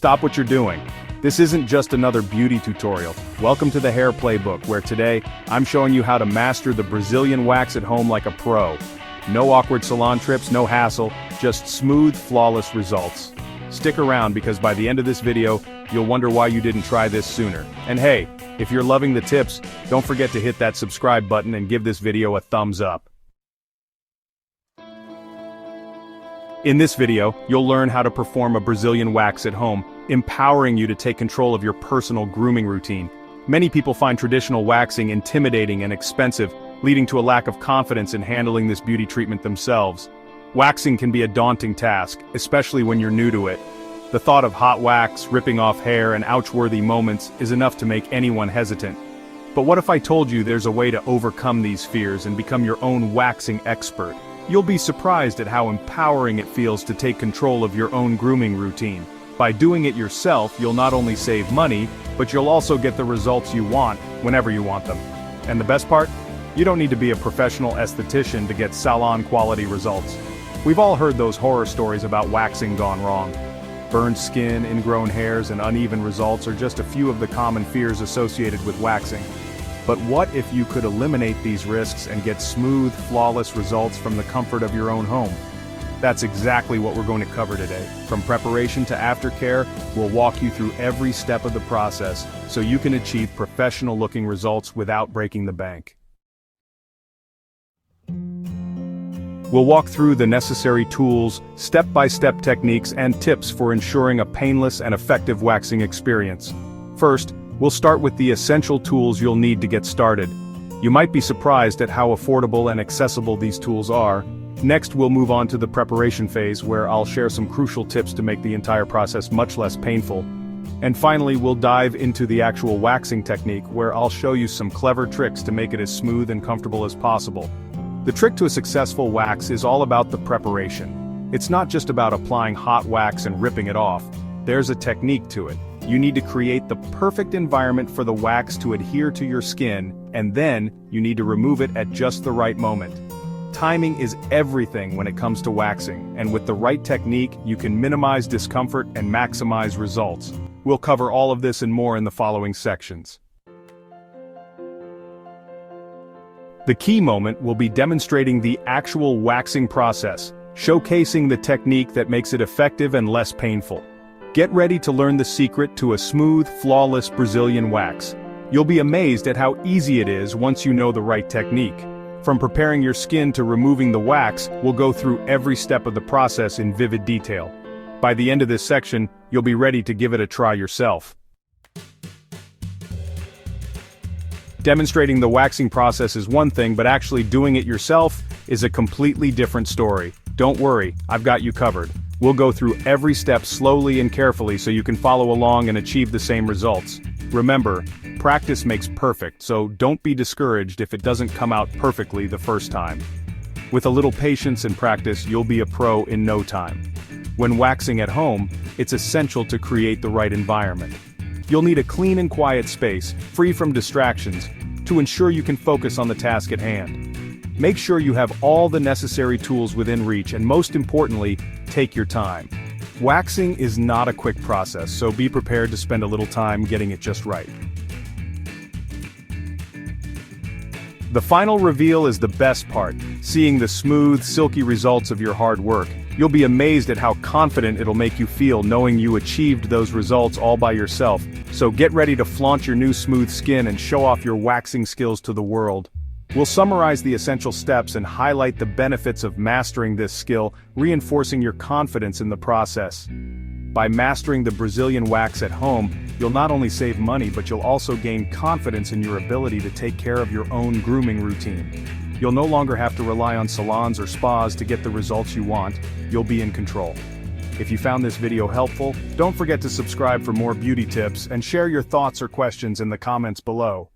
stop what you're doing. This isn't just another beauty tutorial. Welcome to the Hair Playbook, where today, I'm showing you how to master the Brazilian wax at home like a pro. No awkward salon trips, no hassle, just smooth, flawless results. Stick around because by the end of this video, you'll wonder why you didn't try this sooner. And hey, if you're loving the tips, don't forget to hit that subscribe button and give this video a thumbs up. In this video, you'll learn how to perform a Brazilian wax at home, empowering you to take control of your personal grooming routine. Many people find traditional waxing intimidating and expensive, leading to a lack of confidence in handling this beauty treatment themselves. Waxing can be a daunting task, especially when you're new to it. The thought of hot wax, ripping off hair, and ouch-worthy moments is enough to make anyone hesitant. But what if I told you there's a way to overcome these fears and become your own waxing expert? You'll be surprised at how empowering it feels to take control of your own grooming routine. By doing it yourself, you'll not only save money, but you'll also get the results you want, whenever you want them. And the best part? You don't need to be a professional esthetician to get salon-quality results. We've all heard those horror stories about waxing gone wrong. Burned skin, ingrown hairs, and uneven results are just a few of the common fears associated with waxing. But what if you could eliminate these risks and get smooth, flawless results from the comfort of your own home? That's exactly what we're going to cover today. From preparation to aftercare, we'll walk you through every step of the process so you can achieve professional-looking results without breaking the bank. We'll walk through the necessary tools, step-by-step techniques, and tips for ensuring a painless and effective waxing experience. First, we'll start with the essential tools you'll need to get started. You might be surprised at how affordable and accessible these tools are. Next, we'll move on to the preparation phase, where I'll share some crucial tips to make the entire process much less painful. And finally, we'll dive into the actual waxing technique, where I'll show you some clever tricks to make it as smooth and comfortable as possible. The trick to a successful wax is all about the preparation. It's not just about applying hot wax and ripping it off. There's a technique to it. You need to create the perfect environment for the wax to adhere to your skin, and then you need to remove it at just the right moment. Timing is everything when it comes to waxing, and with the right technique, you can minimize discomfort and maximize results. We'll cover all of this and more in the following sections. The key moment will be demonstrating the actual waxing process, showcasing the technique that makes it effective and less painful. Get ready to learn the secret to a smooth, flawless Brazilian wax. You'll be amazed at how easy it is once you know the right technique. From preparing your skin to removing the wax, we'll go through every step of the process in vivid detail. By the end of this section, you'll be ready to give it a try yourself. Demonstrating the waxing process is one thing, but actually doing it yourself is a completely different story. Don't worry, I've got you covered. We'll go through every step slowly and carefully so you can follow along and achieve the same results. Remember, practice makes perfect, so don't be discouraged if it doesn't come out perfectly the first time. With a little patience and practice, you'll be a pro in no time. When waxing at home, it's essential to create the right environment. You'll need a clean and quiet space, free from distractions, to ensure you can focus on the task at hand. Make sure you have all the necessary tools within reach, and most importantly, take your time. Waxing is not a quick process, so be prepared to spend a little time getting it just right. The final reveal is the best part, seeing the smooth, silky results of your hard work. You'll be amazed at how confident it'll make you feel knowing you achieved those results all by yourself. So get ready to flaunt your new smooth skin and show off your waxing skills to the world. We'll summarize the essential steps and highlight the benefits of mastering this skill, reinforcing your confidence in the process. By mastering the Brazilian wax at home, you'll not only save money, but you'll also gain confidence in your ability to take care of your own grooming routine. You'll no longer have to rely on salons or spas to get the results you want. You'll be in control. If you found this video helpful, don't forget to subscribe for more beauty tips and share your thoughts or questions in the comments below.